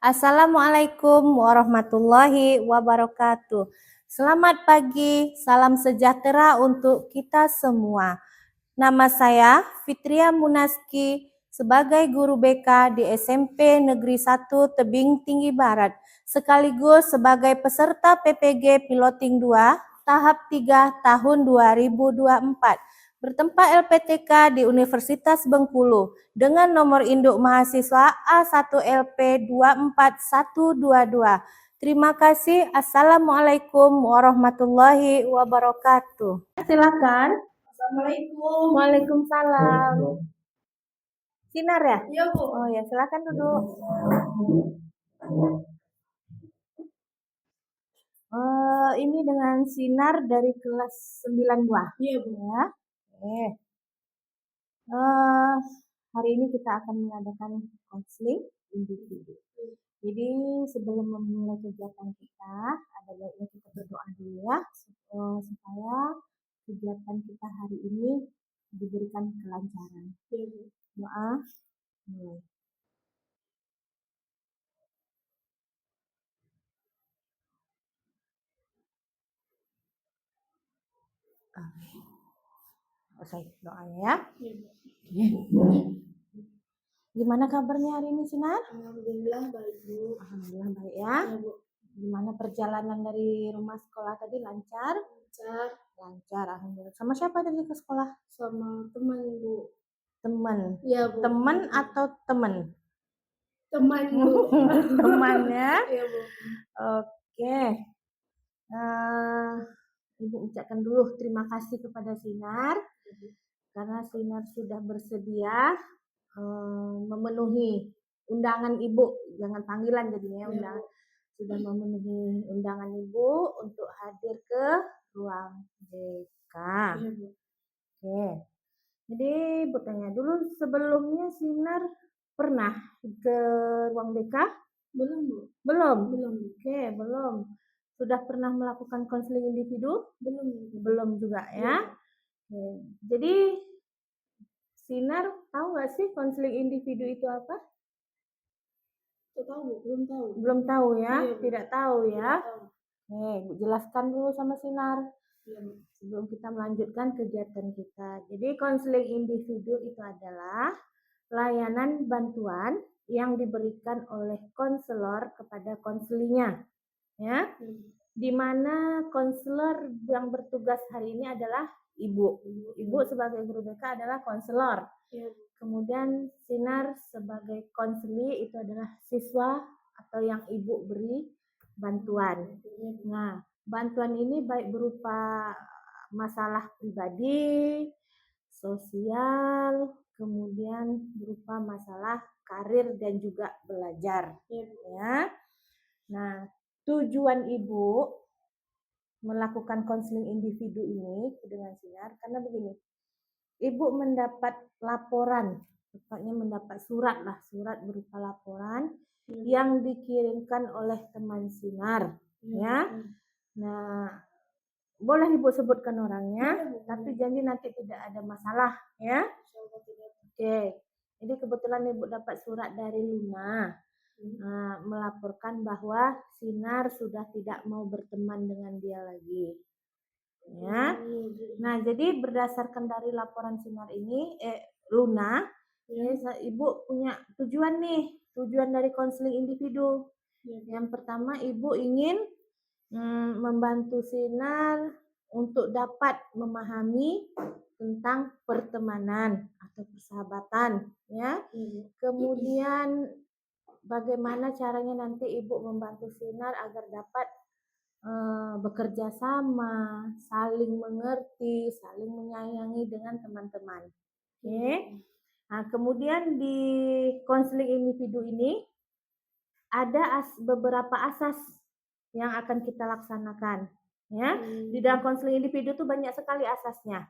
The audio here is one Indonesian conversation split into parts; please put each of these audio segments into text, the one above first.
Assalamualaikum warahmatullahi wabarakatuh. Selamat pagi, salam sejahtera untuk kita semua. Nama saya Fitria Munaski sebagai guru BK di SMP Negeri 1 Tebing Tinggi Barat, sekaligus sebagai peserta PPG Piloting 2 tahap 3 tahun 2024. Bertempat LPTK di Universitas Bengkulu dengan nomor induk mahasiswa A1LP24122. Terima kasih. Assalamualaikum warahmatullahi wabarakatuh. Silakan. Assalamualaikum. Waalaikumsalam. Sinar ya? Iya, Bu. Oh ya, silakan duduk. Ini dengan Sinar dari kelas 9 Iya, Bu. ya. Hari ini kita akan mengadakan konseling individu. Jadi sebelum memulai kegiatan kita, ada baiknya kita berdoa dulu ya, supaya kegiatan kita hari ini diberikan kelancaran. Iya, Bu. Doa mulai. Selesai doanya ya. Iya, Bu. Gimana kabarnya hari ini, Sinar? Alhamdulillah baik, Bu. Alhamdulillah baik ya. Iya, Bu. Gimana perjalanan dari rumah sekolah tadi, lancar? Lancar Lancar, alhamdulillah. Sama siapa tadi ke sekolah? sama teman, Bu. Teman. Iya, Bu. Teman atau temen? Teman, Bu. Teman ya. Iya, Bu. Oke. Ibu ucapkan dulu terima kasih kepada Sinar karena Sinar sudah bersedia memenuhi undangan Ibu, jangan panggilan jadinya undangan. Sudah memenuhi undangan Ibu untuk hadir ke ruang BK. Iya, Bu. Oke. Jadi Ibu tanya dulu, sebelumnya Sinar pernah ke ruang BK? Belum, Bu. Belum? Belum. Oke, belum. Sudah pernah melakukan konseling individu? Belum. Belum juga ya. Oke. Jadi Sinar tahu nggak sih konseling individu itu apa? Tahu, Bu. Belum tahu. Belum tahu ya? Iya, Bu. Tidak tahu ya. Tidak tahu. Oke, Bu jelaskan dulu sama Sinar Iya, Bu. sebelum kita melanjutkan kegiatan kita. Jadi konseling individu itu adalah layanan bantuan yang diberikan oleh konselor kepada konselinya, ya. Di mana konselor yang bertugas hari ini adalah Ibu. Ibu sebagai guru BK adalah konselor. Iya, Bu. Kemudian Sinar sebagai konseli itu adalah siswa atau yang Ibu beri bantuan. Nah, bantuan ini baik berupa masalah pribadi, sosial, kemudian berupa masalah karir dan juga belajar. Ya. Nah, tujuan Ibu melakukan konseling individu ini dengan Sinar karena begini. Ibu mendapat laporan, tepatnya mendapat surat berupa laporan yang dikirimkan oleh teman Sinar, ya. Nah, boleh Ibu sebutkan orangnya, tapi janji nanti tidak ada masalah, ya. Oke. Jadi kebetulan Ibu dapat surat dari Luna, melaporkan bahwa Sinar sudah tidak mau berteman dengan dia lagi. Ya. Nah, jadi berdasarkan dari laporan Sinar ini, Luna, Ibu punya tujuan nih, tujuan dari konseling individu. Yang pertama, Ibu ingin membantu Sinar untuk dapat memahami tentang pertemanan atau persahabatan, ya. Kemudian bagaimana caranya nanti Ibu membantu Sinar agar dapat bekerja sama, saling mengerti, saling menyayangi dengan teman-teman. Oke. Nah, kemudian di konseling individu ini ada beberapa asas yang akan kita laksanakan. Ya, di dalam konseling individu itu banyak sekali asasnya.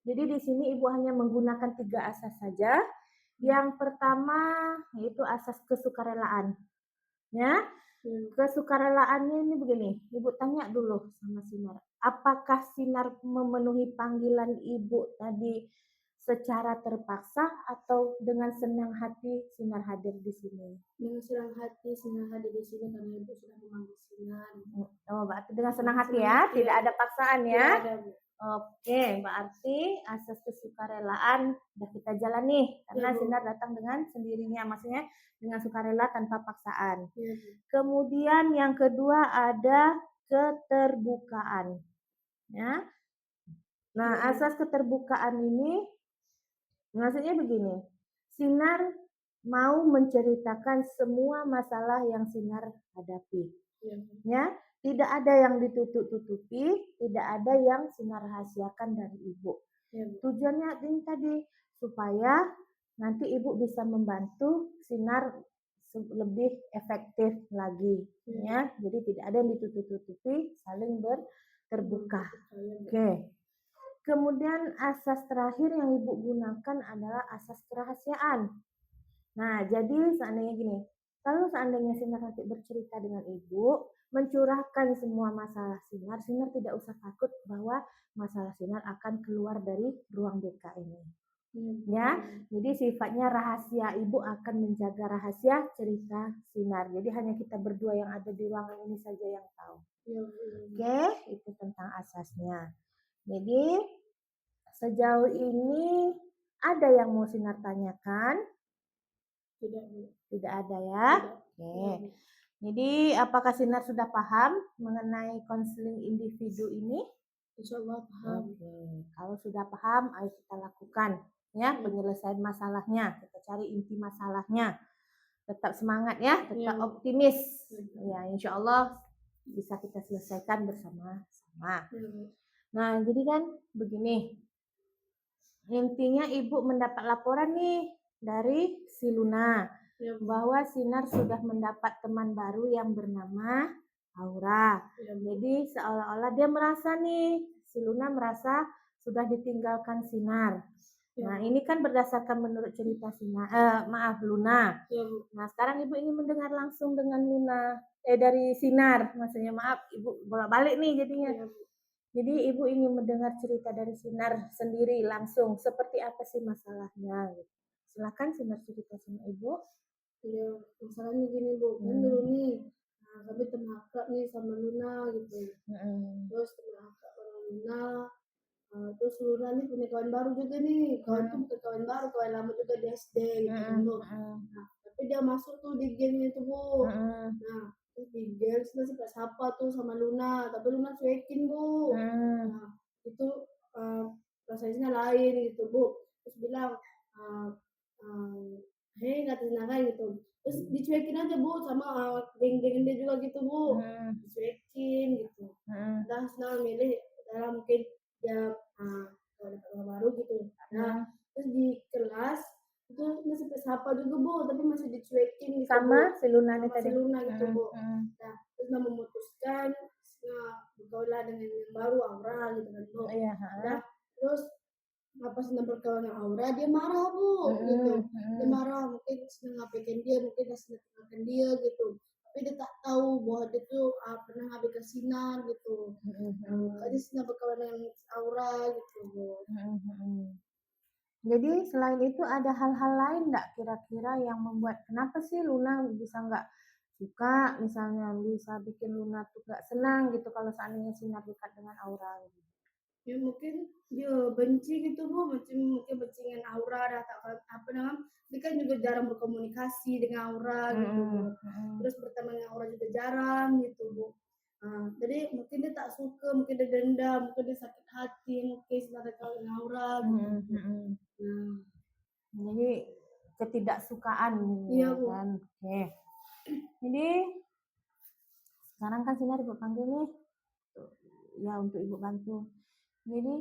Jadi di sini Ibu hanya menggunakan 3 asas saja. Yang pertama yaitu asas kesukarelaan. Ya, kesukarelaannya ini begini, Ibu tanya dulu sama Sinar. Apakah Sinar memenuhi panggilan Ibu tadi secara terpaksa atau dengan senang hati Sinar hadir di sini? Dengan senang hati Sinar hadir di sini karena ibu sudah memanggil Sinar. Oh, berarti dengan senang hati Senang ya, hati, tidak ya. ada paksaan Tidak ya. ada, Bu. Oke, berarti asas kesukarelaan udah kita jalani karena Ya, Bu. Sinar datang dengan sendirinya, maksudnya dengan sukarela tanpa paksaan. Ya, Bu. Kemudian yang kedua ada keterbukaan. Ya. Nah, Ya, Bu. asas keterbukaan ini maksudnya begini. Sinar mau menceritakan semua masalah yang Sinar hadapi. Ya, Bu. Ya, tidak ada yang ditutup-tutupi, tidak ada yang Sinar rahasiakan dari Ibu. Ya, Bu. Tujuannya ini tadi supaya nanti Ibu bisa membantu Sinar lebih efektif lagi, ya. Jadi tidak ada yang ditutup-tutupi, saling terbuka. Ya, Bu. Oke. Kemudian asas terakhir yang Ibu gunakan adalah asas kerahasiaan. Nah, jadi seandainya gini, kalau seandainya Sinar nanti bercerita dengan Ibu, mencurahkan semua masalah Sinar, Sinar tidak usah takut bahwa masalah Sinar akan keluar dari ruang BK ini. Ya, jadi sifatnya rahasia, Ibu akan menjaga rahasia cerita Sinar. Jadi hanya kita berdua yang ada di ruangan ini saja yang tahu. Ya, Bu. Oke, itu tentang asasnya. Jadi sejauh ini ada yang mau Sinar tanyakan? Tidak, Bu. Tidak ada ya? Tidak. Oke. Ya, Bu. Jadi apakah Sinar sudah paham mengenai konseling individu ini? Insya Allah paham. Oke. Kalau sudah paham, ayo kita lakukan ya penyelesaian masalahnya. Kita cari inti masalahnya. Tetap semangat ya, tetap optimis. Ya, insya Allah bisa kita selesaikan bersama-sama. Ya, Bu. Nah, jadi kan begini. Intinya Ibu mendapat laporan nih dari si Luna Ya, Bu. bahwa Sinar sudah mendapat teman baru yang bernama Aura. Ya, Bu. Jadi seolah-olah dia merasa nih, si Luna merasa sudah ditinggalkan Sinar. Ya, Nah, Bu. ini kan berdasarkan menurut cerita Luna. Ya, Bu. Nah, sekarang Ibu ingin mendengar langsung dengan Luna, dari Sinar, maksudnya maaf, Ibu bolak-balik nih jadinya. Ya, Bu. Jadi Ibu ingin mendengar cerita dari Sinar sendiri langsung, seperti apa sih masalahnya? Silakan Sinar cerita sama Ibu. Ya, masalahnya gini, Bu. Kan dulu nih, kami teman akrab nih sama Luna gitu. Terus teman akrab sama Luna, terus Luna nih punya kawan baru juga nih. Kawan tuh bukan kawan baru, kawan lama juga di SD gitu kan, Bu. Nah, tapi dia masuk tuh di geng itu, Bu. Nah, terus di geng kita suka sapa tuh sama Luna, tapi Luna cuekin, Bu. Nah, itu prosesnya lain gitu, Bu. Terus bilang, hei kata Luna kan gitu. Terus dicuekin aja, Bu, sama geng-geng dia juga gitu, Bu. Dicuekin gitu. Udah senang milih dalam mungkin dia kalau dapat orang baru gitu. Nah, terus di kelas itu kita sampai sapa juga, Bu, tapi masih dicuekin gitu, Sama Bu. si Luna nih Sama tadi. si Luna gitu, Bu. Nah, terus memutuskan bergaul dengan yang baru Aura gitu kan, Bu. Iya, Nah, terus pas Sina berkawan dengan Aura, dia marah, Bu, gitu. Dia marah, mungkin Sina ngapain dia, mungkin Sina tinggalkan dia gitu. Tapi dia tak tahu bahwa dia tuh pernah ngabaikan Sinar gitu. Makanya Sina berkawan dengan Aura gitu, Bu. Jadi selain itu ada hal-hal lain nggak kira-kira yang membuat kenapa sih Luna bisa nggak suka, misalnya bisa bikin Luna tuh nggak senang gitu kalau seandainya Sinar dekat dengan Aura gitu. Ya mungkin dia benci gitu, Bu, mungkin benci dengan Aura atau apa namanya, dia kan juga jarang berkomunikasi dengan Aura gitu, Bu. Terus berteman dengan Aura juga jarang gitu, Bu. Jadi mungkin dia tak suka, mungkin dia dendam, mungkin dia sakit hati, mungkin sebenarnya kalau dengan Aura gitu. Nah, Jadi ketidaksukaan iya, gitu Bu. kan. Oke. Jadi sekarang kan Sinar Ibu panggil nih ya untuk Ibu bantu. Jadi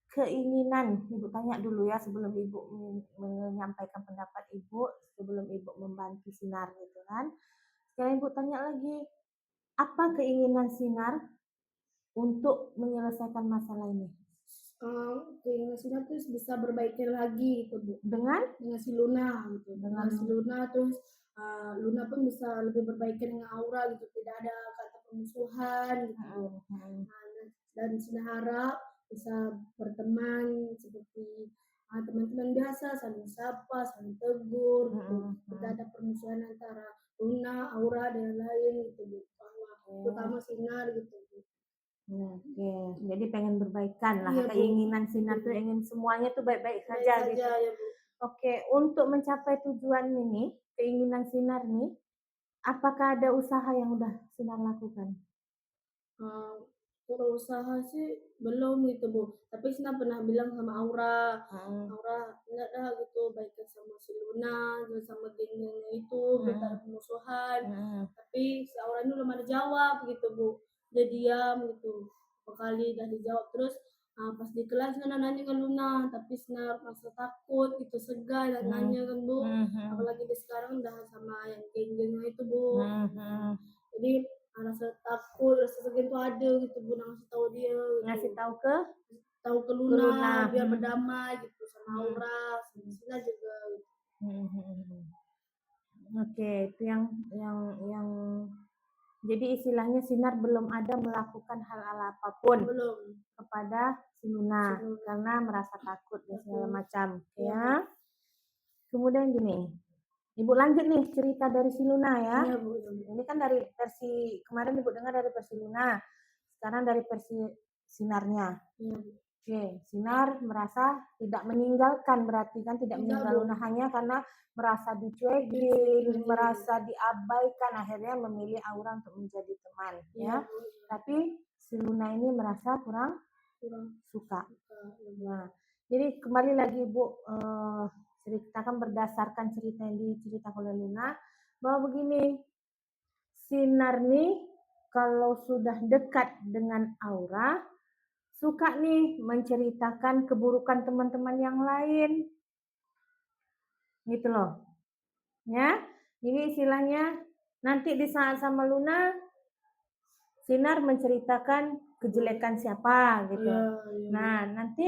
keinginan Ibu tanya dulu ya sebelum Ibu menyampaikan pendapat Ibu, sebelum Ibu membantu Sinar gitu kan. Sekarang Ibu tanya lagi, apa keinginan Sinar untuk menyelesaikan masalah ini? Keinginan Sinar tuh bisa berbaikin lagi gitu, Bu. Dengan si Luna gitu. Dengan si Luna terus Luna pun bisa lebih berbaikan dengan Aura gitu. Tidak ada kata permusuhan gitu. Dan Sina harap bisa berteman seperti teman-teman biasa saling sapa, saling tegur gitu. Mm-mm. Tidak ada permusuhan antara Luna, Aura dan yang lain gitu Bu. Terutama Sinar gitu Bu. Oke, jadi pengen berbaikan lah. Iya, Bu. Keinginan Sinar tuh Iya. ingin semuanya tuh baik-baik Baik saja saja gitu. ya Bu. Oke, untuk mencapai tujuan ini, keinginan Sinar nih, apakah ada usaha yang udah Sinar lakukan? Kalau usaha sih belum gitu Bu. Tapi Sina pernah bilang sama Aura, Mm. Aura enggak dah gitu baikan sama si Luna, dan sama geng-gengnya itu, biar tak ada permusuhan. Mm. Tapi si Aura ini belum ada jawab gitu Bu. Dia diam gitu. Beberapa kali dah dijawab terus. Pas di kelas Sina nanya ke Luna, tapi Sina merasa takut gitu, segan dan nanya kan Bu. Apalagi di sekarang udah sama yang geng-gengnya itu Bu. Jadi rasa takut, rasa segan tuh ada gitu Bu, ngasih tahu dia gitu. Ngasih tahu ke Tahu ke Luna. Luna biar berdamai gitu sama Aura, sama Sina juga. Oke, itu yang jadi istilahnya Sinar belum ada melakukan hal apapun Belum. kepada si Luna Si Luna. karena merasa takut dan segala macam, Iya, ya. Kemudian gini, Ibu lanjut nih cerita dari si Luna ya. Iya Bu. Ini kan dari versi kemarin Ibu dengar dari versi Luna, sekarang dari versi Sinarnya. Iya Bu. Oke, Sinar merasa tidak meninggalkan, berarti kan tidak Tidak, meninggal Bu. Luna hanya karena merasa dicuekin, merasa diabaikan, akhirnya memilih Aura untuk menjadi teman, Iya ya. Bu. Tapi si Luna ini merasa kurang suka. Nah, jadi kembali lagi Ibu ceritakan berdasarkan cerita yang diceritakan oleh Luna bahwa begini, Sinar nih kalau sudah dekat dengan Aura suka nih menceritakan keburukan teman-teman yang lain. Gitu loh. Ya. Jadi istilahnya nanti di saat sama Luna Sinar menceritakan kejelekan siapa gitu. Nah, nanti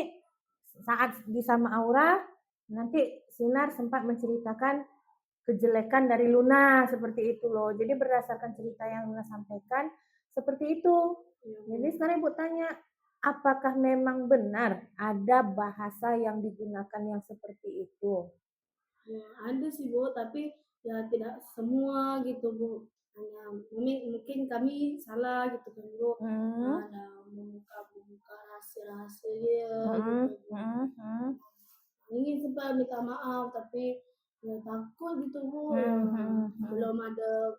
saat di sama Aura nanti Sinar sempat menceritakan kejelekan dari Luna seperti itu loh. Jadi berdasarkan cerita yang Luna sampaikan seperti itu. Jadi sekarang Ibu tanya, apakah memang benar ada bahasa yang digunakan yang seperti itu? Ya, ada sih Bu, tapi ya tidak semua gitu Bu. Hanya mungkin kami salah gitu kan Bu. Ada membuka rahasia-rahasia dia gitu. Ingin sempat minta maaf tapi ya takut gitu Bu. Belum ada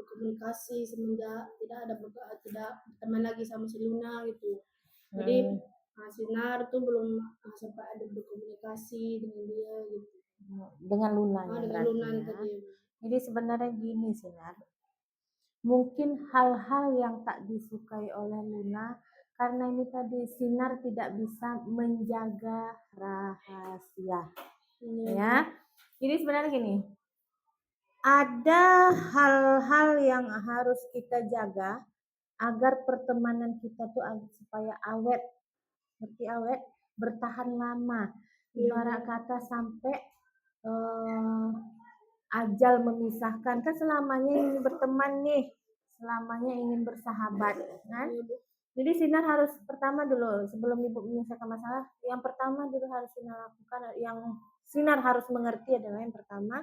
komunikasi semenjak tidak berteman lagi sama si Luna gitu. Jadi Sinar tuh belum sempat ada berkomunikasi dengan dia gitu. Dengan Luna ya Dengan berarti Luna ya. tadi. Jadi sebenarnya gini Sinar, mungkin hal-hal yang tak disukai oleh Luna karena ini tadi Sinar tidak bisa menjaga rahasia. Ya. Jadi sebenarnya gini, ada hal-hal yang harus kita jaga agar pertemanan kita tuh supaya awet, seperti awet, bertahan lama. Ibarat kata sampai ajal memisahkan, kan selamanya ingin berteman nih, selamanya ingin bersahabat, kan? Jadi Sinar harus pertama dulu sebelum Ibu menyelesaikan masalah, yang pertama dulu harus Sinar lakukan, yang Sinar harus mengerti adalah yang pertama,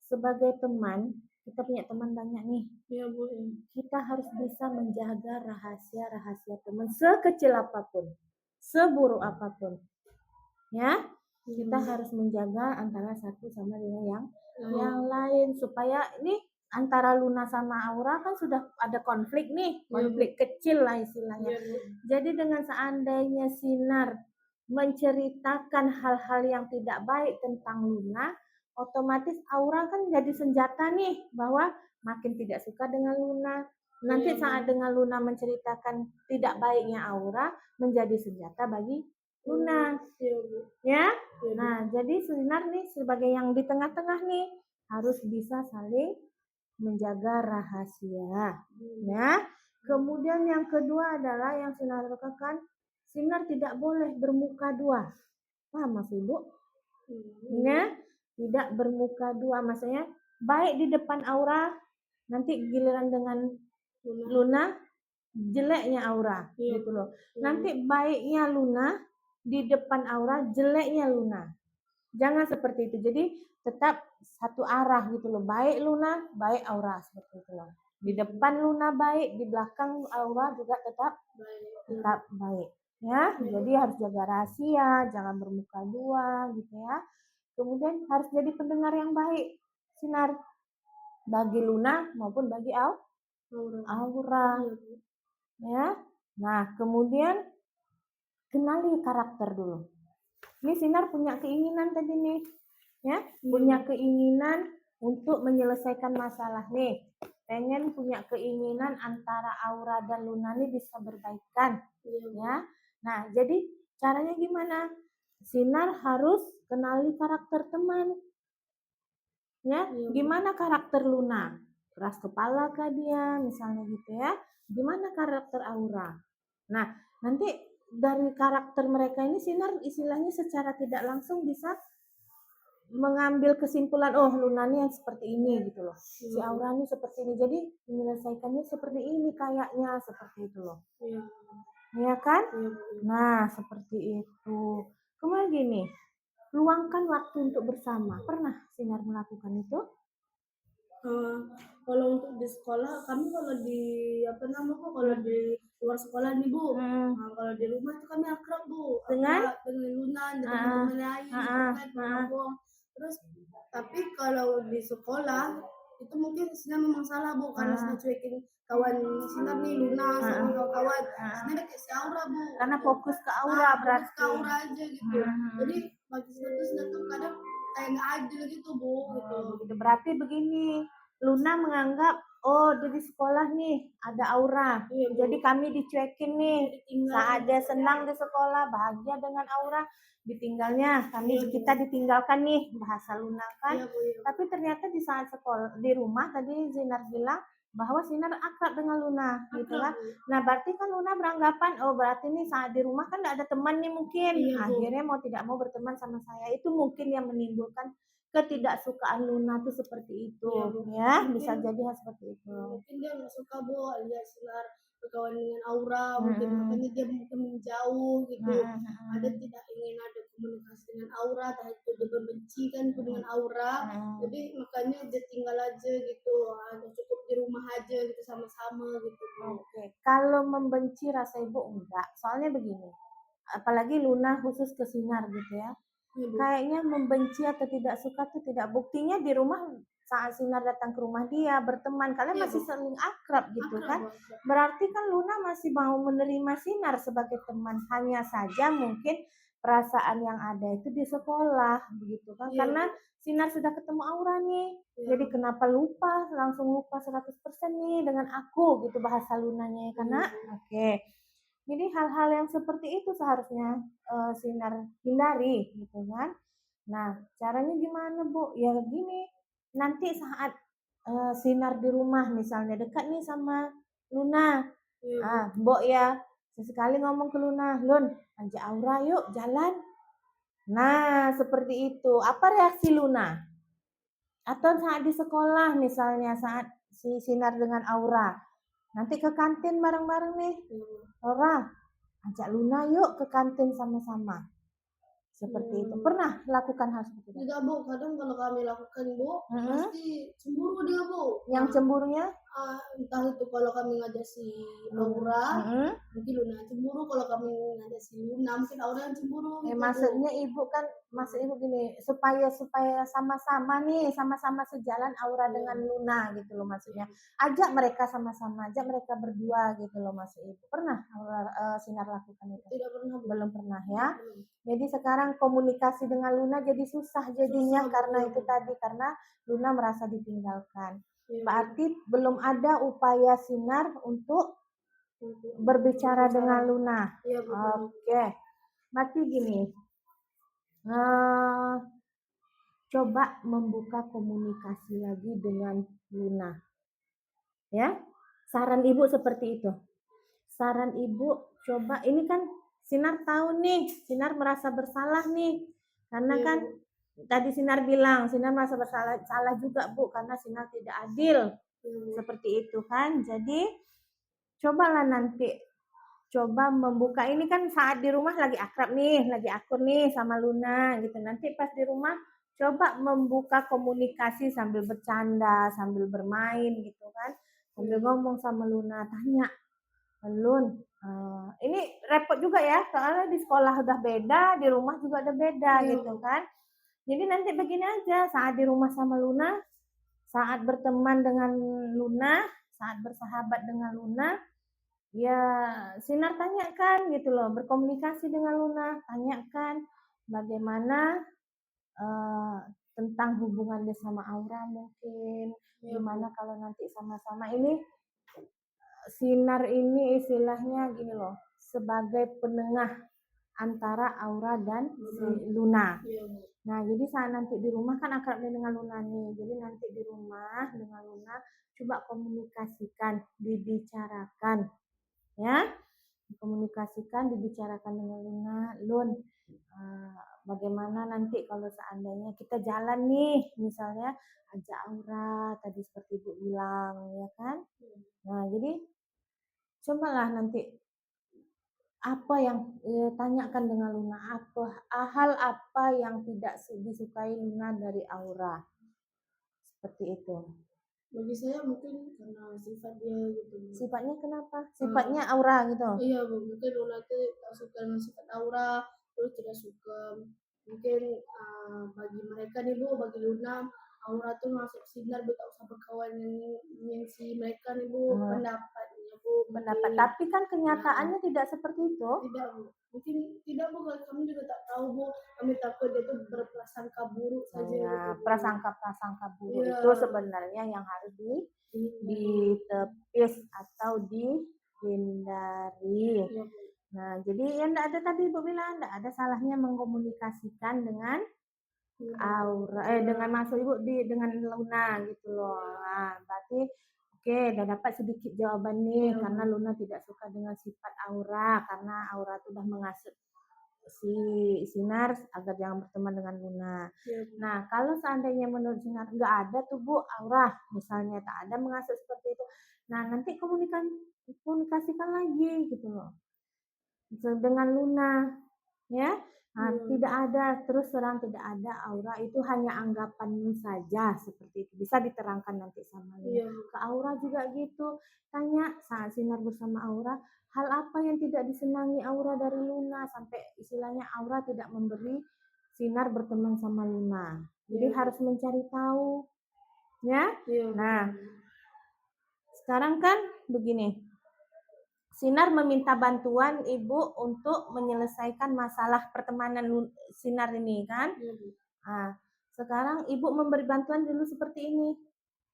sebagai teman, kita punya teman banyak nih. Iya Bu. Kita harus bisa menjaga rahasia-rahasia teman sekecil apapun, seburuk apapun. Ya, kita harus menjaga antara satu sama dengan yang lain supaya ini antara Luna sama Aura kan sudah ada konflik nih, konflik kecil lah istilahnya. Jadi dengan seandainya Sinar menceritakan hal-hal yang tidak baik tentang Luna, otomatis Aura kan jadi senjata nih bahwa makin tidak suka dengan Luna. Nanti saat dengan Luna menceritakan tidak baiknya Aura menjadi senjata bagi Luna. Ya. Nah, jadi Sinar nih sebagai yang di tengah-tengah nih harus bisa saling menjaga rahasia. Ya. Kemudian yang kedua adalah yang Sinar lakukan, Sinar tidak boleh bermuka dua. Paham Mas Ibu? Ya, tidak bermuka dua, maksudnya baik di depan Aura, nanti giliran dengan Luna jeleknya Aura gitu loh. Nanti baiknya Luna di depan aura jeleknya Luna. Jangan seperti itu. Jadi tetap satu arah gitu loh. Baik Luna, baik aura seperti itu loh. Di depan Luna baik, di belakang aura juga tetap baik. Ya, jadi harus jaga rahasia, jangan bermuka dua gitu ya. Kemudian harus jadi pendengar yang baik, Sinar, bagi Luna maupun bagi aura. Ya. Nah, kemudian kenali karakter dulu. Ini Sinar punya keinginan tadi nih, ya, punya keinginan untuk menyelesaikan masalah nih. Pengen punya keinginan antara aura dan Luna nih bisa berbaikan, ya. Nah, jadi caranya gimana? Sinar harus kenali karakter teman. Ya, gimana karakter Luna? Keras kepala kah dia, misalnya gitu ya. Gimana karakter aura? Nah, nanti dari karakter mereka ini Sinar istilahnya secara tidak langsung bisa mengambil kesimpulan, oh Luna nih yang seperti ini gitu loh. Si aura nih seperti ini. Jadi menyelesaikannya seperti ini kayaknya, seperti itu loh. Iya kan? Nah, seperti itu. Kemudian gini, luangkan waktu untuk bersama. Pernah Sinar melakukan itu? Kalau untuk di sekolah, kami kalau di kalau di luar sekolah nih Bu, kalau di rumah tuh kami akrab Bu, Dengan Luna, dengan teman-teman lain, ngomong. Terus tapi kalau di sekolah itu mungkin Sinar memang salah Bu, karena Sinar cuekin kawan Sinar nih Luna sama kawan-kawan. Sinar kayak si Aura Bu. Karena fokus ke aura berarti. Fokus ke aura aja gitu. Jadi bagi Sinar tuh kadang kayak nggak adil gitu Bu. Gitu. Berarti begini, Luna menganggap oh di sekolah nih ada aura, jadi kami dicuekin nih. Saat dia senang di sekolah, bahagia dengan aura, ditinggalnya kita ditinggalkan nih, bahasa Luna kan. Tapi ternyata di saat sekolah di rumah tadi Sinar bilang bahwa Sinar akrab dengan Luna gitu kan. Nah berarti kan Luna beranggapan oh berarti nih saat di rumah kan tidak ada teman nih mungkin, akhirnya mau tidak mau berteman sama saya. Itu mungkin yang menimbulkan ketidaksukaan Luna tuh seperti itu, ya mungkin, bisa jadi seperti itu. Mungkin dia nggak suka Bu lihat Sinar berkawan dengan aura, mungkin makanya dia mungkin menjauh gitu. Ada tidak ingin ada komunikasi dengan aura, tapi dia benci kan dengan aura, jadi makanya dia tinggal aja gitu, cukup di rumah aja gitu sama-sama gitu. Oke. Kalau membenci rasa ibu enggak, soalnya begini, apalagi Luna khusus ke Sinar gitu ya. Kayaknya membenci atau tidak suka tuh tidak, buktinya di rumah saat Sinar datang ke rumah dia berteman, kalian masih saling akrab gitu kan. Berarti kan Luna masih mau menerima Sinar sebagai teman, hanya saja mungkin perasaan yang ada itu di sekolah begitu kan, karena Sinar sudah ketemu aura nih, jadi kenapa langsung lupa 100% nih dengan aku gitu bahasa Lunanya ya karena oke. Jadi hal-hal yang seperti itu seharusnya Sinar hindari gitu kan. Nah caranya gimana Bu? Ya gini, nanti saat Sinar di rumah misalnya dekat nih sama Luna, Mbok ya sesekali ngomong ke Luna, Lun ajak aura yuk jalan. Nah seperti itu, apa reaksi Luna? Atau saat di sekolah misalnya saat si Sinar dengan aura, nanti ke kantin bareng-bareng nih, Aura ajak Luna yuk ke kantin sama-sama. Seperti itu. Pernah lakukan hal seperti itu? Tidak Bu, kadang kalau kami lakukan Bu, pasti cemburu dia Bu. Yang cemburunya? Entah itu kalau kami ngajak si Aura, mungkin Luna cemburu. Kalau kami ngajak si Luna, mungkin Aura yang cemburu. Gitu, maksudnya ibu kan, maksud ibu gini, supaya sama-sama nih, sama-sama sejalan aura dengan Luna gitu loh maksudnya. Ajak mereka sama-sama, ajak mereka berdua gitu loh maksud ibu. Pernah Sinar lakukan itu? Tidak pernah. Belum pernah ya. Jadi sekarang komunikasi dengan Luna jadi susah jadinya karena itu tadi, karena Luna merasa ditinggalkan. Berarti belum ada upaya Sinar untuk berbicara dengan Luna. Oke. Berarti gini, coba membuka komunikasi lagi dengan Luna. Ya, saran ibu seperti itu. Saran ibu coba, ini kan Sinar tahu nih, Sinar merasa bersalah nih, karena kan tadi Sinar bilang Sinar merasa salah juga Bu, karena Sinar tidak adil seperti itu kan. Jadi cobalah nanti coba membuka, ini kan saat di rumah lagi akrab nih, lagi akur nih sama Luna gitu. Nanti pas di rumah coba membuka komunikasi sambil bercanda, sambil bermain gitu kan. Sambil ngomong sama Luna, tanya, Lun, ini repot juga ya, soalnya di sekolah udah beda, di rumah juga udah beda gitu kan. Jadi nanti begini aja, saat di rumah sama Luna, saat berteman dengan Luna, saat bersahabat dengan Luna, ya Sinar tanyakan gitu loh, berkomunikasi dengan Luna, tanyakan bagaimana tentang hubungan dia sama Aura mungkin, gimana kalau nanti sama-sama ini. Sinar ini istilahnya gini loh, sebagai penengah antara Aura dan si Luna. Nah, jadi saat nanti di rumah kan akrabnya dengan Luna nih. Jadi nanti di rumah dengan Luna coba komunikasikan, dibicarakan, ya. Komunikasikan, dibicarakan dengan Luna, Lun, bagaimana nanti kalau seandainya kita jalan nih, misalnya ajak Aura tadi seperti Ibu bilang, ya kan? Nah, jadi cobalah nanti apa yang tanyakan dengan Luna, hal apa yang tidak disukai Luna dari Aura, seperti itu. Bagi saya mungkin karena sifat dia gitu. Sifatnya kenapa? Sifatnya Aura gitu. Iya, mungkin Luna itu tak suka dengan sifat Aura, terus tidak suka mungkin bagi mereka nih Bu, bagi Luna Aura tuh masuk Sinar, Bu, tak usah berkawan dengan si mereka nih Bu, pendapatnya Bu. Pendapat, tapi kan kenyataannya tidak seperti itu. Tidak Bu, mungkin tidak Bu, kami juga tak tahu Bu, kami takut dia tuh berprasangka buruk saja. Nah, gitu, prasangka buruk Iya. itu sebenarnya yang harus ditepis atau dihindari. Iya, Bu. Nah, jadi yang tidak ada tadi Ibu bilang, tidak ada salahnya mengkomunikasikan dengan Aura, dengan maksud Ibu dengan Luna gitu loh. Nah, berarti oke, udah dapat sedikit jawaban nih, karena Luna tidak suka dengan sifat Aura, karena Aura itu udah mengasut si Sinar agar jangan berteman dengan Luna. Nah, kalau seandainya menurut Sinar nggak ada tuh Bu Aura, misalnya tak ada mengasut seperti itu, nah nanti komunikasikan lagi gitu loh dengan Luna, ya. Nah, tidak ada, terus terang tidak ada Aura, itu hanya anggapanmu saja seperti itu. Bisa diterangkan nanti sama Luna. Ke Aura juga gitu. Tanya saat Sinar bersama Aura, hal apa yang tidak disenangi Aura dari Luna sampai istilahnya Aura tidak memberi Sinar berteman sama Luna. Jadi harus mencari tahu. Ya. Nah, sekarang kan begini. Sinar meminta bantuan Ibu untuk menyelesaikan masalah pertemanan Sinar ini kan. Nah, sekarang Ibu memberi bantuan dulu seperti ini.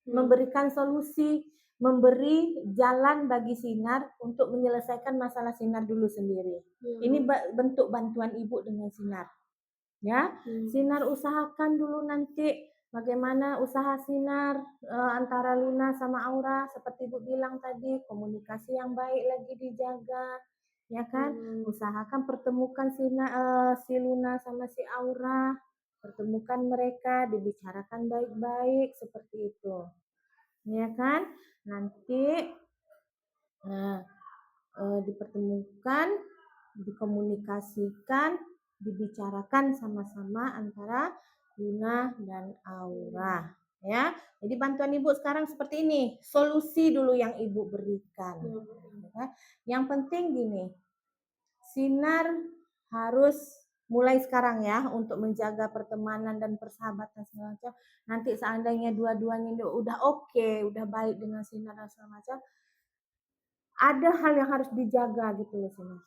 Memberikan solusi, memberi jalan bagi Sinar untuk menyelesaikan masalah Sinar dulu sendiri. Ini bentuk bantuan Ibu dengan Sinar. Ya, Sinar usahakan dulu nanti bagaimana usaha Sinar antara Luna sama Aura, seperti Ibu bilang tadi, komunikasi yang baik lagi dijaga, ya kan? Usahakan pertemukan si Luna sama si Aura, pertemukan mereka, dibicarakan baik-baik seperti itu, ya kan? Nanti dipertemukan, dikomunikasikan, dibicarakan sama-sama antara Luna dan Aura, ya. Jadi bantuan Ibu sekarang seperti ini, solusi dulu yang Ibu berikan. Yang penting gini, Sinar harus mulai sekarang ya untuk menjaga pertemanan dan persahabatan segala macam. Nanti seandainya dua-duanya udah oke, udah baik dengan Sinar dan segala macam, ada hal yang harus dijaga gitu loh Sinar.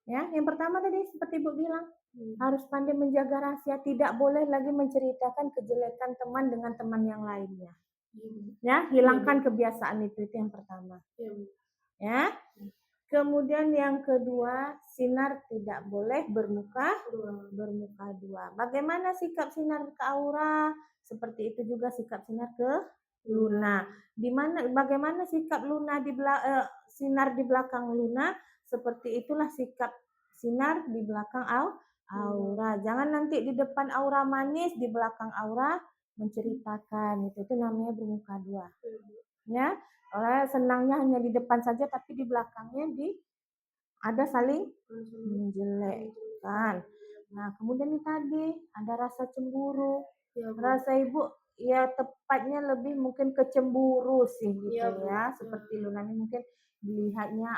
Ya, yang pertama tadi seperti Ibu bilang, harus pandai menjaga rahasia, tidak boleh lagi menceritakan kejelekan teman dengan teman yang lainnya. Ya, hilangkan kebiasaan itu yang pertama. Ya. Kemudian yang kedua, Sinar tidak boleh bermuka dua. Bagaimana sikap Sinar ke Aura? Seperti itu juga sikap Sinar ke Luna. Bagaimana sikap Sinar di belakang Luna? Seperti itulah sikap Sinar di belakang Aura. Jangan nanti di depan Aura manis, di belakang Aura menceritakan. Itu namanya bermuka dua. Ya, senangnya hanya di depan saja, tapi di belakangnya ada saling langsung menjelekkan. Nah, kemudian ini tadi ada rasa cemburu. ya Bu. Rasa ibu ya tepatnya lebih mungkin kecemburu sih gitu Iya, Bu. ya. Ya. Seperti Luna ini mungkin dilihatnya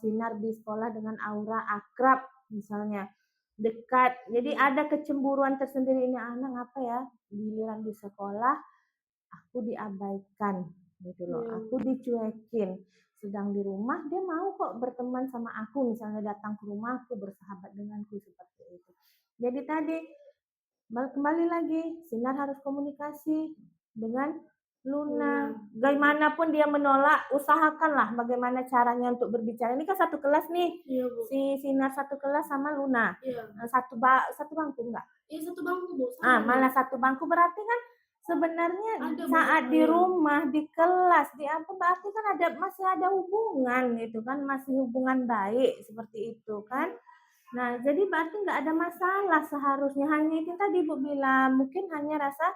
Sinar di sekolah dengan aura akrab misalnya, dekat. Jadi ada kecemburuan tersendiri, ini anak apa ya, giliran di sekolah aku diabaikan gitu loh, Iya. aku dicuekin. Sedang di rumah dia mau kok berteman sama aku, misalnya datang ke rumahku, bersahabat denganku seperti itu. Jadi tadi kembali lagi, Sinar harus komunikasi dengan Luna. Bagaimanapun dia menolak, usahakanlah bagaimana caranya untuk berbicara. Ini kan satu kelas nih, Iya, Bu. si Sinar satu kelas sama Luna. Iya. Satu bangku enggak? Iya, satu bangku, Bu. Sama, Malah satu bangku, berarti kan sebenarnya Ada saat di hubungan. rumah, di kelas, di apa, berarti kan masih ada hubungan gitu kan, masih hubungan baik seperti itu kan. Nah, jadi berarti nggak ada masalah seharusnya. Hanya itu tadi Ibu bilang, mungkin hanya rasa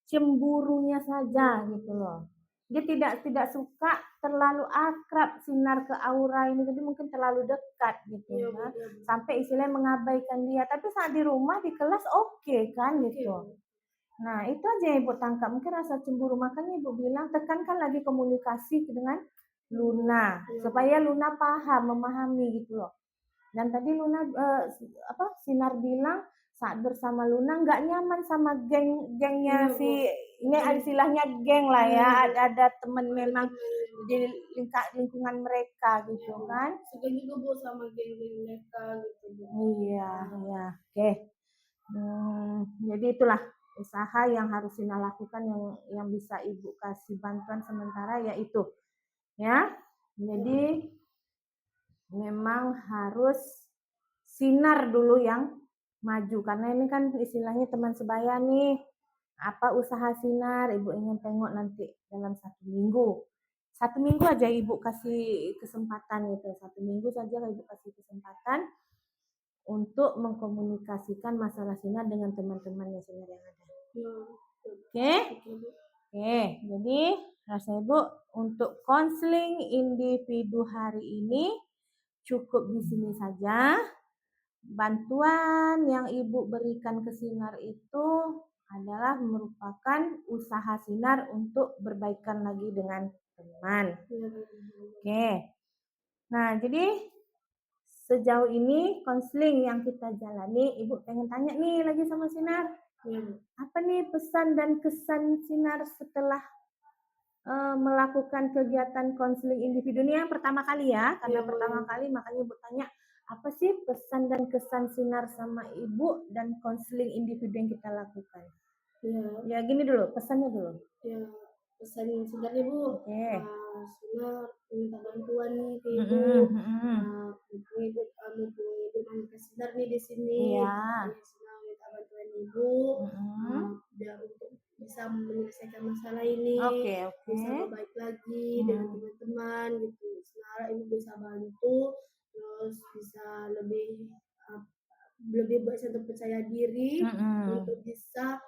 cemburunya saja gitu loh. Dia tidak suka terlalu akrab Sinar ke Aura ini, jadi mungkin terlalu dekat gitu Iya, kan. Bu. Iya, Bu. Sampai istilahnya mengabaikan dia. Tapi saat di rumah, di kelas oke kan Oke, gitu. Bu. Nah, itu aja yang Ibu tangkap. Mungkin rasa cemburu. Makanya Ibu bilang tekankan lagi komunikasi dengan Luna Iya, Bu. supaya Luna memahami gitu loh. Dan tadi Luna Sinar bilang saat bersama Luna nggak nyaman sama gengnya Iya, Bu. si ini istilahnya geng lah ya. Iya, Ada teman Ada memang teman. di lingkungan mereka gitu Iya, Bu. kan. Suka juga, Bu, sama geng-geng mereka gitu, Bu. Iya, ya. Oke. Jadi itulah usaha yang harus Sinar lakukan, yang bisa Ibu kasih bantuan sementara yaitu ya. Jadi memang harus Sinar dulu yang maju, karena ini kan istilahnya teman sebaya nih. Apa usaha Sinar, Ibu ingin tengok nanti dalam 1 minggu. 1 minggu aja Ibu kasih kesempatan gitu. 1 minggu saja Ibu kasih kesempatan untuk mengkomunikasikan masalah Sinar dengan teman-temannya Sinar yang ada. Iya. Oke? Oke, Bu. Oke, jadi rasanya Ibu untuk konseling individu hari ini cukup di sini saja. Bantuan yang Ibu berikan ke Sinar itu adalah merupakan usaha Sinar untuk berbaikan lagi dengan teman. Iya, Bu. Oke. Nah, jadi sejauh ini konseling yang kita jalani, Ibu pengen tanya nih lagi sama Sinar. Iya, Bu. Apa nih pesan dan kesan Sinar setelah melakukan kegiatan konseling individu ini yang pertama kali ya, karena Iya, Bu. pertama kali makanya Ibu tanya apa sih pesan dan kesan Sinar sama Ibu dan konseling individu yang kita lakukan. Iya. Ya gini dulu, pesannya dulu. Ya, pesan sebenarnya, Bu. Oke. Sinar minta bantuan nih ke Ibu. Mumpung Ibu Monika Sinar nih di sini. Iya. Sinar minta bantuan Ibu biar untuk bisa menyelesaikan masalah ini. Oke. Bisa berbaik lagi dengan teman-teman gitu. Sinar Ibu bisa bantu, terus bisa lebih untuk percaya diri untuk bisa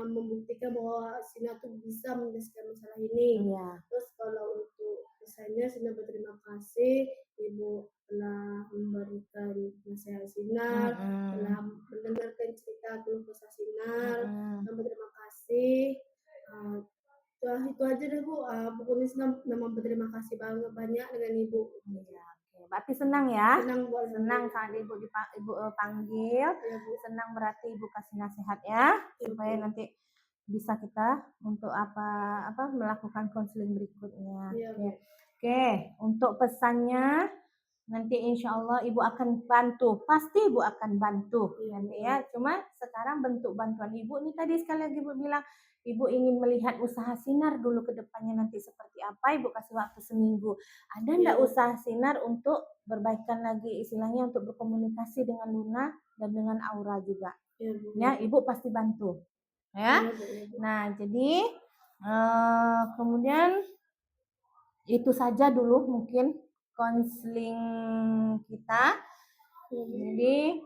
membuktikan bahwa Sinar tuh bisa menyelesaikan masalah ini. Iya. Terus kalau untuk kesannya Sinar berterima kasih Ibu telah memberikan nasihat Sinar, telah mendengarkan cerita keluh kesah Sinar, dan berterima kasih. Itu aja deh, Bu. Pokoknya Sinar memang berterima kasih banyak dengan Ibu. Iya. Berarti senang ya? Senang, Bu. Senang saat Ibu panggil. Ya, Bu. Senang berarti Ibu kasih nasihat ya, Ya, supaya Bu. nanti bisa kita untuk melakukan konseling berikutnya. Ya, Bu. Oke, untuk pesannya nanti insya Allah Ibu akan bantu, pasti Ibu akan bantu nanti ya. Cuma sekarang bentuk bantuan Ibu ini tadi sekali lagi Ibu bilang, Ibu ingin melihat usaha Sinar dulu ke depannya nanti seperti apa, Ibu kasih waktu seminggu. Ada enggak usaha Sinar untuk berbaikan lagi, istilahnya untuk berkomunikasi dengan Luna dan dengan Aura juga. Ya, Ibu pasti bantu. Ya. Nah, jadi kemudian itu saja dulu mungkin konseling kita. Jadi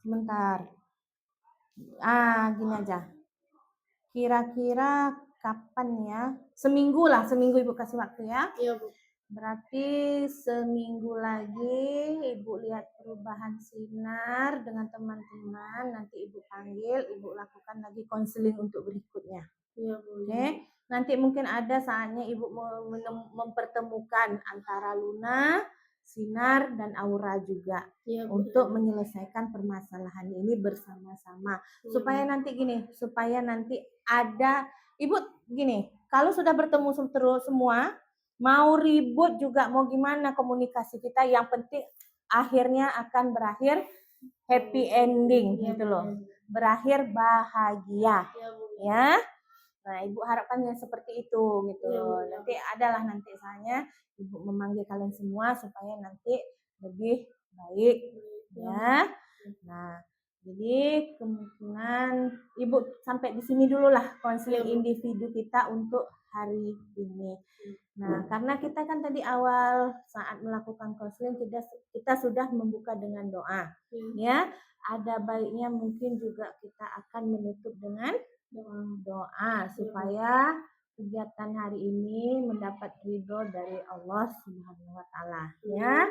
sebentar. Gini aja. Kira-kira kapan ya? Seminggu Ibu kasih waktu ya. Iya, Bu. Berarti seminggu lagi Ibu lihat perubahan Sinar dengan teman-teman. Nanti Ibu panggil, Ibu lakukan lagi konseling untuk berikutnya. Iya, Bu. Oke, nanti mungkin ada saatnya Ibu mempertemukan antara Luna, Sinar, dan Aura juga Iya, Bu. untuk menyelesaikan permasalahan ini bersama-sama. Supaya nanti gini, supaya nanti ada Ibu gini, kalau sudah bertemu terus semua, mau ribut juga mau gimana komunikasi kita, yang penting akhirnya akan berakhir happy ending gitu loh, berakhir bahagia ya. Nah, Ibu harapkan yang seperti itu gitu. Nanti adalah nanti saatnya Ibu memanggil kalian semua supaya nanti lebih baik ya. Nah, jadi kemungkinan Ibu sampai di sini dulu lah konseling individu kita untuk hari ini. Nah, karena kita kan tadi awal saat melakukan konseling kita sudah membuka dengan doa. Ya, ada baiknya mungkin juga kita akan menutup dengan doa supaya kegiatan hari ini mendapat ridho dari Allah Subhanahu wa taala ya.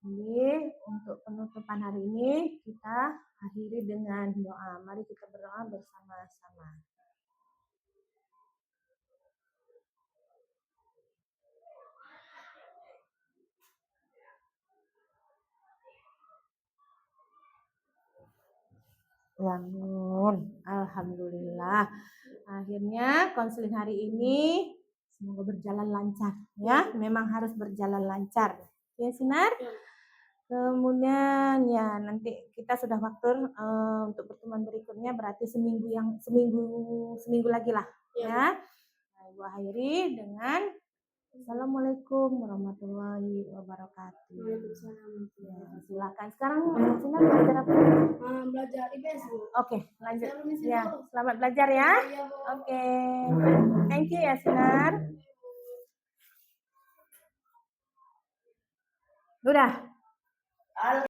Jadi untuk penutupan hari ini kita akhiri dengan doa. Mari kita berdoa bersama-sama. Wangun, alhamdulillah. Akhirnya konseling hari ini semoga berjalan lancar ya. Memang harus berjalan lancar. Ya, Sinar? Kemudian ya nanti kita sudah waktu untuk pertemuan berikutnya, berarti seminggu lagi lah ya. Nah, Ibu akhiri dengan Assalamualaikum warahmatullahi wabarakatuh. Ya, silakan. Sekarang Sinar belajar apa? Belajar IPS, Bu. Oke, lanjut. Ya, selamat belajar ya. Oke. Thank you ya, Sinar. Udah.